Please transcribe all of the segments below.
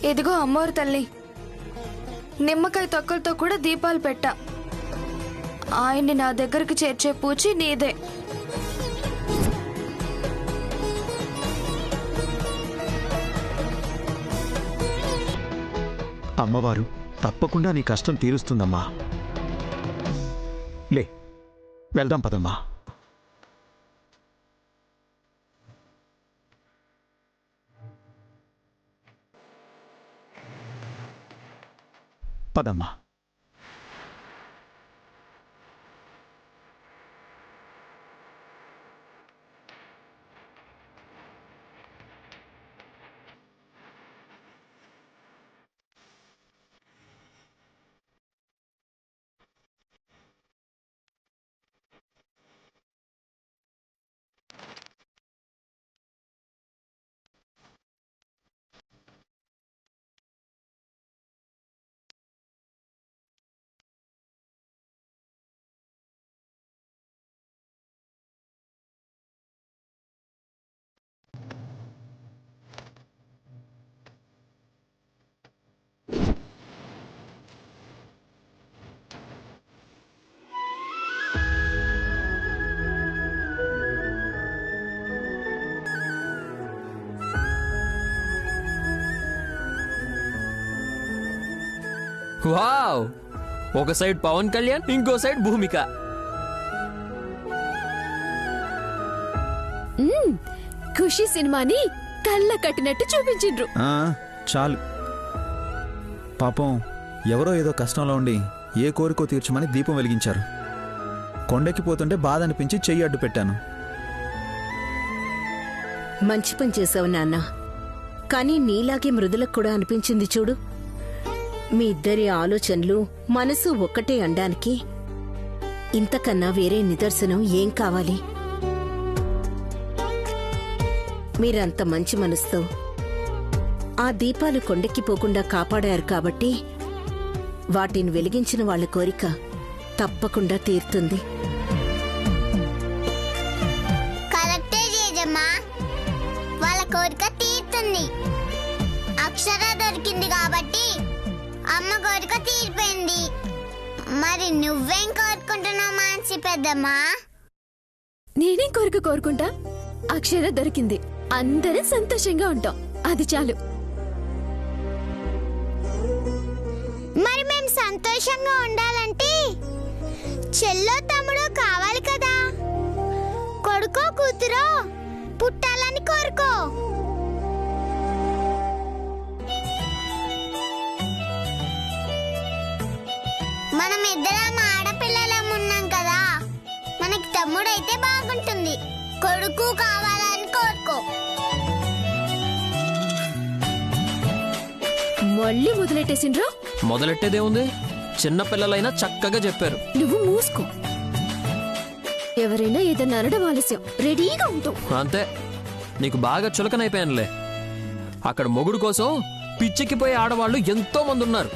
ఇదిగో అమ్మోరు తల్లి, నిమ్మకాయ తొక్కలతో కూడా దీపాలు పెట్టా. ఆయన్ని నా దగ్గరికి చేర్చే పూచి నీదే. అమ్మవారు తప్పకుండా నీ కష్టం తీరుస్తుందమ్మా. లే, వెళ్దాం పదమ్మా. పదమ్మా. వావ్, ఒక సైడ్ పవన్ కళ్యాణ్, ఇంకో సైడ్ భూమిక. ఖుషి సినిమాని కళ్ళ కట్టినట్టు చూపించిండ్రు. చాలు. పాపం ఎవరో ఏదో కష్టంలో ఉండి ఏ కోరికో తీర్చమని దీపం వెలిగించారు. కొండెక్కిపోతుంటే బాధ అనిపించి చెయ్యి అడ్డు పెట్టాను. మంచి పని చేసావు నాన్న. కానీ నీలాగే మృదులకు కూడా అనిపించింది చూడు. మీ ఇద్దరి ఆలోచనలు మనసు ఒక్కటే అనడానికి ఇంతకన్నా వేరే నిదర్శనం ఏం కావాలి? మీరంత మంచి మనసుతో ఆ దీపాలు కొండెక్కిపోకుండా కాపాడారు కాబట్టి వాటిని వెలిగించిన వాళ్ళ కోరిక తప్పకుండా తీరుతుంది. కరెక్టే జేజమ్మా, వాళ్ళ కోరిక తీరుతుంది. అక్షర దొరికింది కాబట్టి అమ్మ కోరిక తీరిపోయింది. మరి నువ్వేం కోరుకుంటున్నావు మానసి పెద్దమ్మా? నేనేం కోరిక కోరుకుంటా? అక్షర దొరికింది, అందరం సంతోషంగా ఉంటాం, అది చాలు. మరి మేము సంతోషంగా ఉండాలంటే చెల్లో తమ్ముడు కావాలి కదా. కొడుకో కూతురో పుట్టాలని కోరుకో. మనం ఇద్దరం ఆడపిల్లలం ఉన్నాం కదా, మనకి తమ్ముడైతే బాగుంటుంది. కొడుకు కావాలని కోరుకో. మళ్ళీ మొదలెట్టేసిండ్రు. మొదలెట్టేదేముంది, చిన్న పిల్లలైనా చక్కగా చెప్పారు. నువ్వు మూసుకో. ఎవరైనా ఏదన్నా అనడం ఆలస్యం, రెడీగా ఉంటావు అంతే. నీకు బాగా చులకనైపోయానులే. అక్కడ మొగుడు కోసం పిచ్చెక్కిపోయే ఆడవాళ్ళు ఎంతో మంది ఉన్నారు.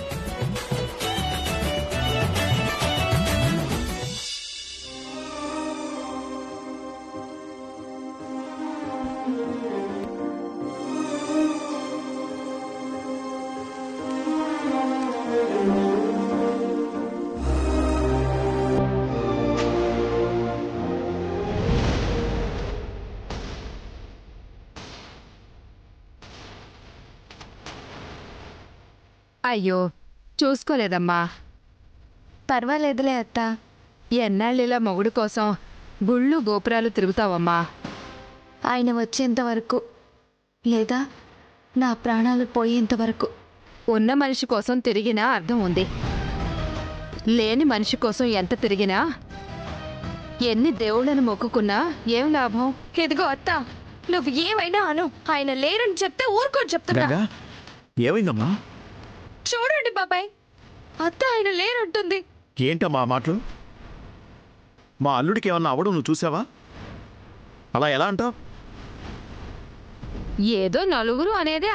అయ్యో, చూసుకోలేదమ్మా. పర్వాలేదులే అత్త. ఎన్నాళ్ళిలా మొగుడు కోసం గుళ్ళు గోపురాలు తిరుగుతావమ్మా? ఆయన వచ్చేంత వరకు, లేదా నా ప్రాణాలు పోయేంత వరకు. ఉన్న మనిషి కోసం తిరిగినా అర్థం ఉంది, లేని మనిషి కోసం ఎంత తిరిగినా, ఎన్ని దేవుళ్ళను మొక్కుకున్నా ఏం లాభం? ఇదిగో అత్త, నువ్వు ఏమైనా అను, ఆయన లేరని చెప్తే ఊరుకోని చెప్తున్నా. ఏమైందమ్మా? చూడండి బాబాయ్, అత్త ఆయన లేరంటుంది. ఏంటమ్మా మాటలు? మా అల్లుడికి ఏమన్నా అవడం నువ్వు చూసావా? అలా ఎలా అంటావు? ఏదో నలుగురు అనేది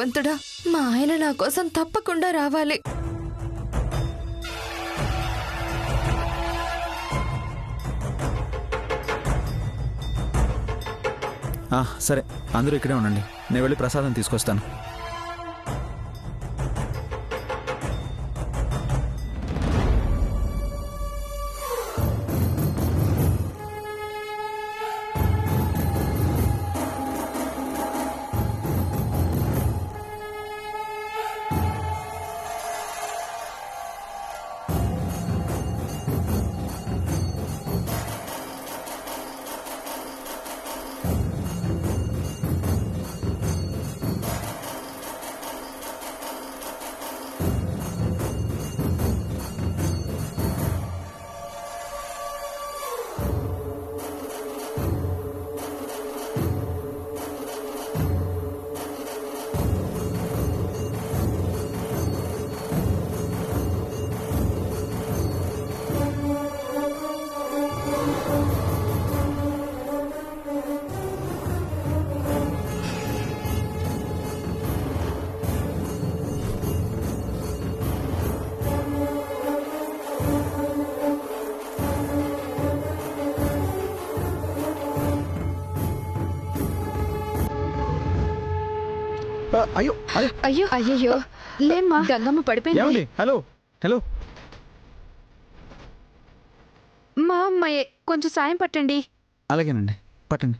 వంతుడా, మా ఆయన నా కోసం తప్పకుండా రావాలి. సరే, అందరూ ఇక్కడే ఉండండి. నేను వెళ్ళి ప్రసాదం తీసుకొస్తాను. అయ్యో అయ్యో అయ్యో అయ్యయ్యో, లేమ్మా, గంగమ్మ పడిపోయింది. ఏమండి? హలో హలో, మా అమ్మాయి, కొంచెం సాయం పట్టండి. అలాగేనండి, పట్టండి.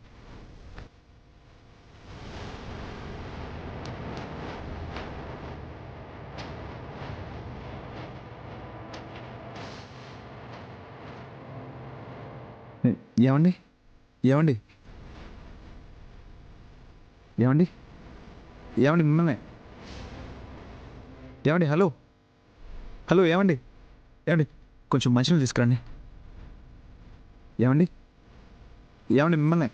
ఏమండి? ఏమండి? ఏమండి? ఏమండి? మిమ్మల్ని ఏమండి? హలో హలో, ఏమండి? ఏమండి? కొంచెం మంచినీళ్ళు తీసుకురండి. ఏమండి? ఏమండి? మిమ్మల్ని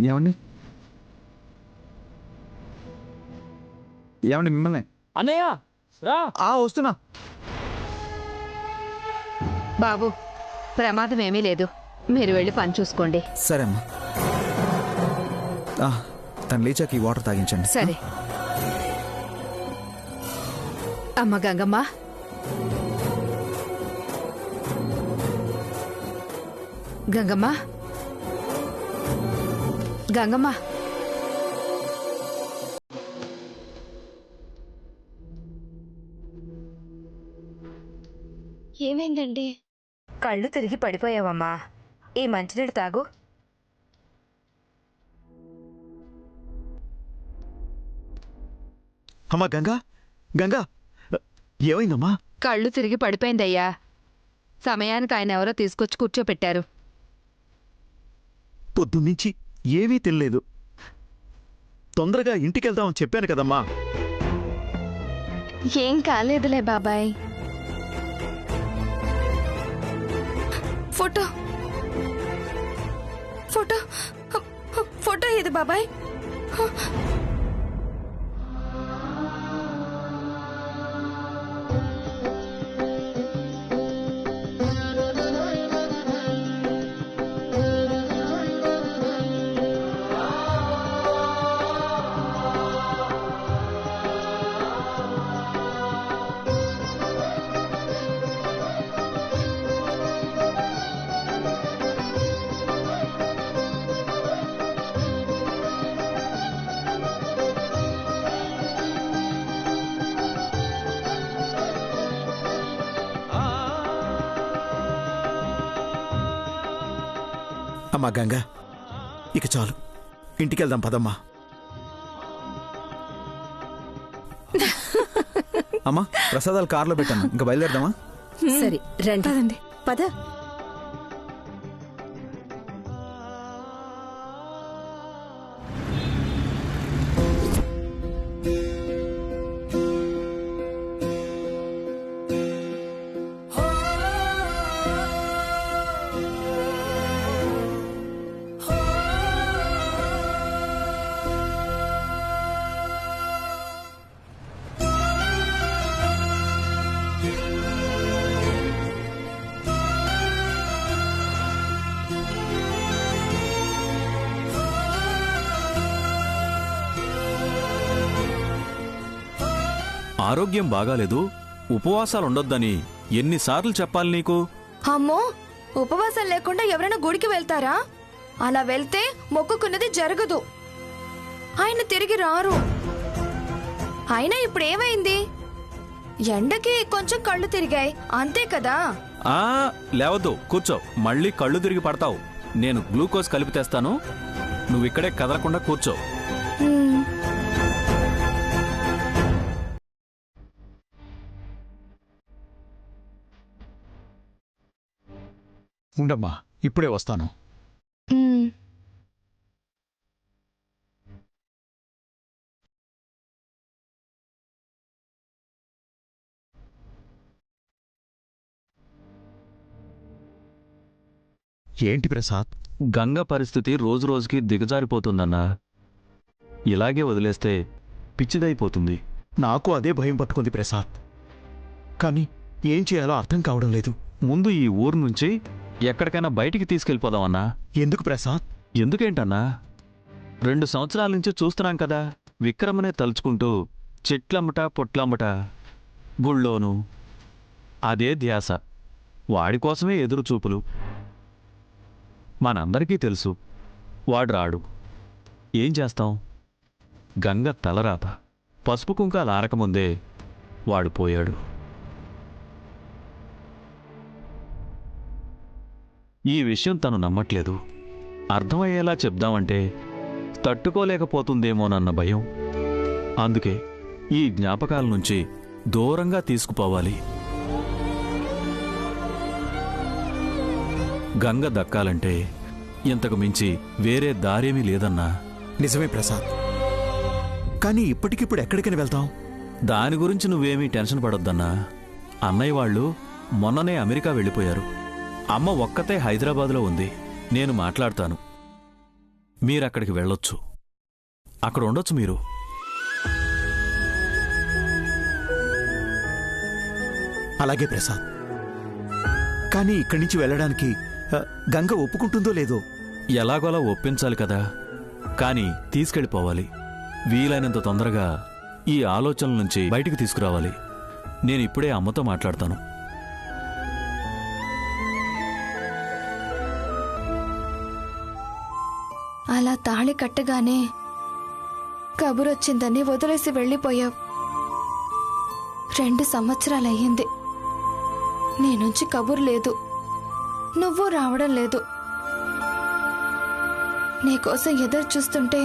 ఏమండి? ఏమండి? మిమ్మల్ని అన్నయ్య రా. వస్తున్నా. బాబు, ప్రమాదం ఏమీ లేదు, మీరు వెళ్ళి పని చూసుకోండి. సరే అమ్మా. తను లేచాక ఈ వాటర్ తాగించండి. సరే. అమ్మ గంగమ్మ, గంగమ్మ, గంగమ్మ, ఏమైందండి? కళ్ళు తిరిగి పడిపోయావమ్మా. ఈ మంచినీళ్ళు తాగు. అమ్మా గంగా, గంగా, ఏమైందమ్మా? కళ్ళు తిరిగి పడిపోయిందయ్యా. సమయానికి ఆయన ఎవరో తీసుకొచ్చి కూర్చోపెట్టారు. పొద్దున్నుంచి ఏమీ తినలేదు. తొందరగా ఇంటికెళ్దామని చెప్పాను కదమ్మా. ఏం కాలేదులే బాబాయ్. ఫోటో ఫోటో ఫోటో ఏది బాబాయ్? అమ్మా గంగా, ఇక చాలు, ఇంటికెళ్దాం పదమ్మా. అమ్మా, ప్రసాదాలు కార్లో పెట్టాను, ఇంకా బయలుదేరదామా? సరే రండి, పద. ఆరోగ్యం బాగాలేదు, ఉపవాసాలుండొద్దని ఎన్నిసార్లు చెప్పాలి నీకు? అమ్మో, ఉపవాసం లేకుండా ఎవరైనా గుడికి వెళ్తారా? అలా వెళ్తే మొక్కుకున్నది జరగదు. ఆయన తిరిగి రారు. అయినా ఇప్పుడు ఏమైంది? ఎండకి కొంచెం కళ్ళు తిరిగాయి అంతే కదా. ఆ లేవద్దు, కూర్చో. మళ్ళీ కళ్ళు తిరిగి పడతావు. నేను గ్లూకోజ్ కలిపి తెస్తాను, నువ్విక్కడే కదలకుండా కూర్చో. హ్మ్. ఉండమ్మా, ఇప్పుడే వస్తాను. హ్మ్. ఏంటి ప్రసాద్? గంగ పరిస్థితి రోజురోజుకి దిగజారిపోతుందన్నా. ఇలాగే వదిలేస్తే పిచ్చిదైపోతుంది. నాకు అదే భయం పట్టుకుంది ప్రసాద్. కానీ ఏం చేయాలో అర్థం కావడం లేదు. ముందు ఈ ఊరు నుంచి ఎక్కడికైనా బయటికి తీసుకెళ్ళిపోదామన్నా. ఎందుకు ప్రసాద్? ఎందుకేంటన్నా, 2 సంవత్సరాల నుంచి చూస్తున్నాం కదా, విక్రమనే తలుచుకుంటూ చెట్లమ్మట పొట్లమ్మట గుళ్ళోను అదే ధ్యాస. వాడి కోసమే ఎదురుచూపులు. మనందరికీ తెలుసు వాడు రాడు. ఏం చేస్తాం? గంగ తలరాత. పసుపు కుంకాలు ఆరకముందే వాడు పోయాడు. ఈ విషయం తను నమ్మట్లేదు. అర్థమయ్యేలా చెప్దామంటే తట్టుకోలేకపోతుందేమోనన్న భయం. అందుకే ఈ జ్ఞాపకాల నుంచి దూరంగా తీసుకుపోవాలి. గంగ దక్కాలంటే ఇంతకు మించి వేరే దారేమీ లేదన్నా. నిజమే ప్రసాద్, కానీ ఇప్పటికిప్పుడు ఎక్కడికైనా వెళ్తాం? దాని గురించి నువ్వేమీ టెన్షన్ పడొద్దన్నా. అన్నయ్య వాళ్ళు మొన్ననే అమెరికా వెళ్ళిపోయారు. అమ్మ ఒక్కతే హైదరాబాదులో ఉంది. నేను మాట్లాడతాను, మీరక్కడికి వెళ్ళొచ్చు. అక్కడ ఉండొచ్చు మీరు. అలాగే ప్రసాద్, కానీ ఇక్కడి నుంచి వెళ్ళడానికి గంగ ఒప్పుకుంటుందో లేదో? ఎలాగోలా ఒప్పించాలి కదా, కానీ తీసుకెళ్ళిపోవాలి. వీలైనంత తొందరగా ఈ ఆలోచనల నుంచి బయటికి తీసుకురావాలి. నేనిప్పుడే అమ్మతో మాట్లాడతాను. అలా తాళి కట్టగానే కబురొచ్చిందని వదిలేసి వెళ్ళిపోయావు. 2 సంవత్సరాలయ్యింది. నీ నుంచి కబురు లేదు, నువ్వు రావడం లేదు. నీకోసం ఎదురు చూస్తుంటే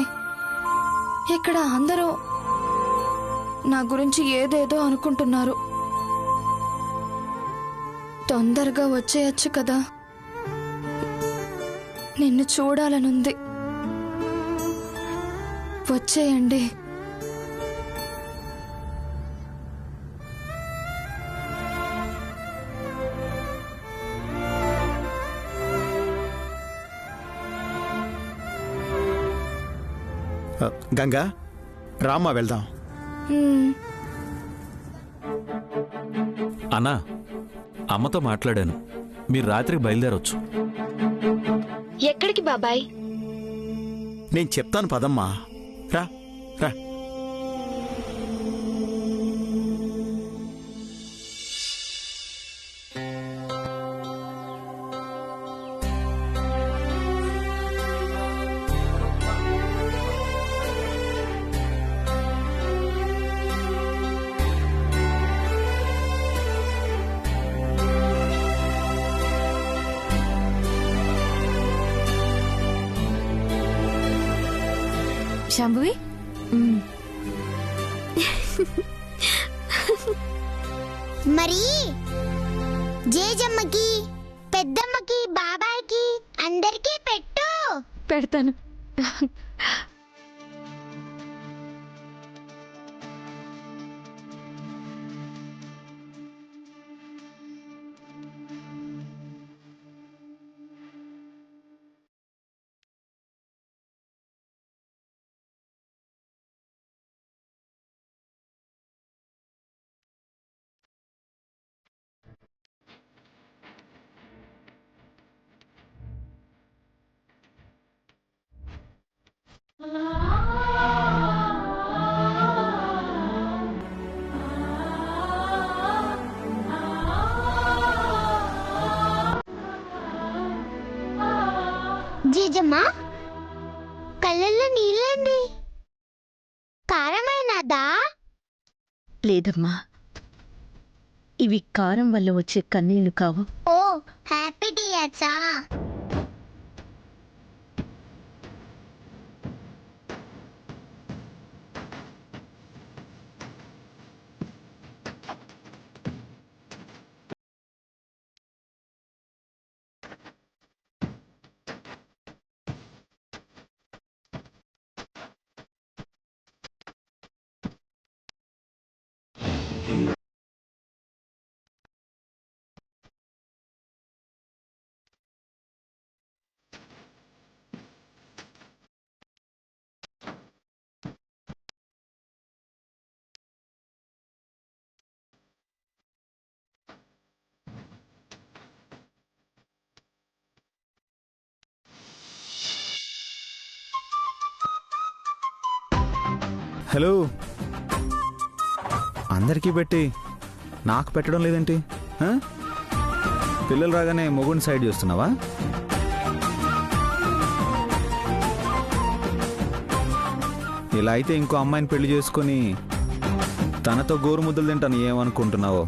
ఇక్కడ అందరూ నా గురించి ఏదేదో అనుకుంటున్నారు. తొందరగా వచ్చేయచ్చు కదా, నిన్ను చూడాలనుంది. వచ్చేయండి. గంగా, రామ్మా వెళ్దాం. అన్నా, అమ్మతో మాట్లాడాను. మీరు రాత్రికి బయలుదేరొచ్చు. ఎక్కడికి బాబాయ్? నేను చెప్తాను పదమ్మా. రా రా. శాంభవి, మరి జేజమ్మకి, పెద్దమ్మకి, బాబాయ్కి అందరికీ పెట్టు. పెడతాను. జీజమ్మ కళ్ళల్లో నీళ్ళండి కారమైనదా? లేదమ్మా, ఇవి కారం వల్ల వచ్చే కన్నీళ్లు కావు. ఓ హ్యాపీ టీయర్సా? హలో, అందరికీ పెట్టి నాకు పెట్టడం లేదేంటి? ఆ? పిల్లలు రాగానే మొగుడిని సైడ్ చేస్తున్నావా? ఇలా అయితే ఇంకో అమ్మాయిని పెళ్లి చేసుకొని తనతో గోరు ముద్దలు తింటాను ఏమనుకుంటున్నావో?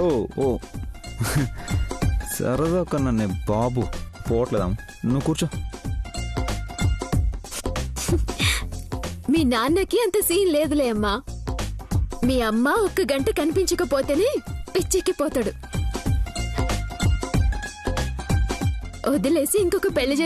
ఓ ఓ సరదా కన్నా బాబు పోవట్లేదాం, నువ్వు కూర్చో. మీ నాన్నకి అంత సీన్ లేదులే అమ్మా. మీ అమ్మ ఒక్క గంట కనిపించకపోతేనే పిచ్చెక్కిపోతాడు. వదిలేసి ఇంకొక పెళ్లి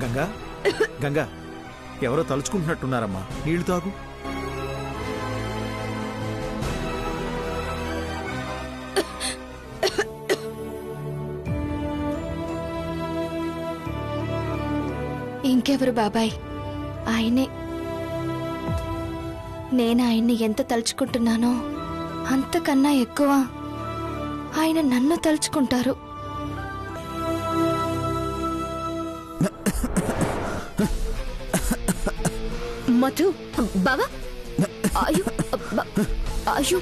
గంగా గంగా, ఎవరో తలుచుకుంటున్నట్టున్నారమ్మా, నీళ్లు తాగు. ఇంకెవరు బాబాయ్, ఆయనే. నేను ఆయన్ని ఎంత తలుచుకుంటున్నానో అంతకన్నా ఎక్కువ ఆయన నన్ను తలుచుకుంటారు. మధు, బావా, అయ్యో అయ్యో,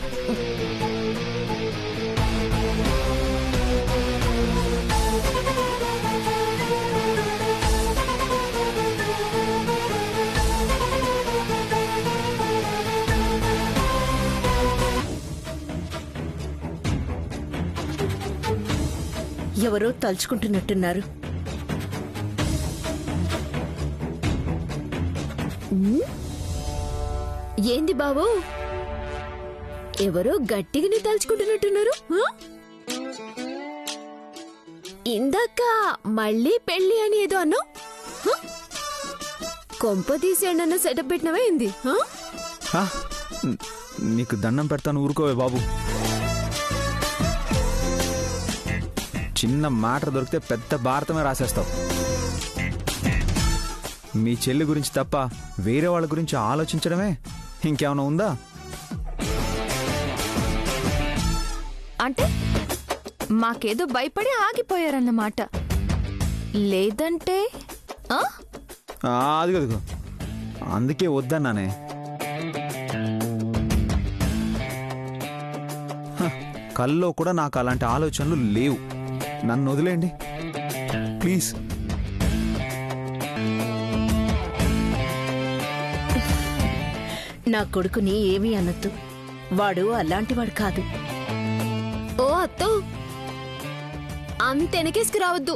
ఎవరో తలుచుకుంటున్నట్టున్నారు. ఏంది బావో, ఎవరో గట్టిగానే తలుచుకుంటున్నట్టున్నారు? ఇందాక మళ్ళీ పెళ్లి అని ఏదో అన్నావు. కొంప తీసేయన్న సెటప్ పెట్టినవే ఏంది? నీకు దండం పెడతాను, ఊరుకోవే బాబు. చిన్న మాట దొరికితే పెద్ద భారతమే రాసేస్తావు. మీ చెల్లి గురించి తప్ప వేరే వాళ్ళ గురించి ఆలోచించడమే ఇంకేమైనా ఉందా? అంటే మాకేదో భయపడి ఆగిపోయారన్నమాట. లేదంటే అది కదుగో, అందుకే వద్దన్నానే. కల్లో కూడా నాకు అలాంటి ఆలోచనలు లేవు. నన్ను వదిలేయండి ప్లీజ్. నా కొడుకుని ఏమీ అనొద్దు, వాడు అలాంటివాడు కాదు. ఓ అత్తో, అంత వెనకేసుకు రావద్దు.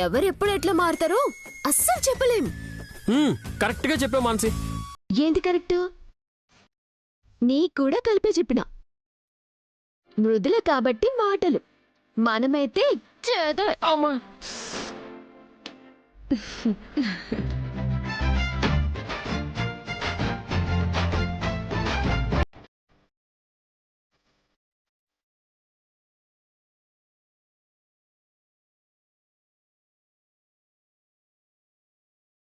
ఎవరెప్పుడు ఎట్లా మారుతారో అస్సలు చెప్పలేం. కరెక్ట్ గా చెప్పావు మాన్సి. ఏంది కరెక్ట్? నీ కూడా కలిపే చెప్పిన మృదుల కాబట్టి మాటలు మనమైతే చేద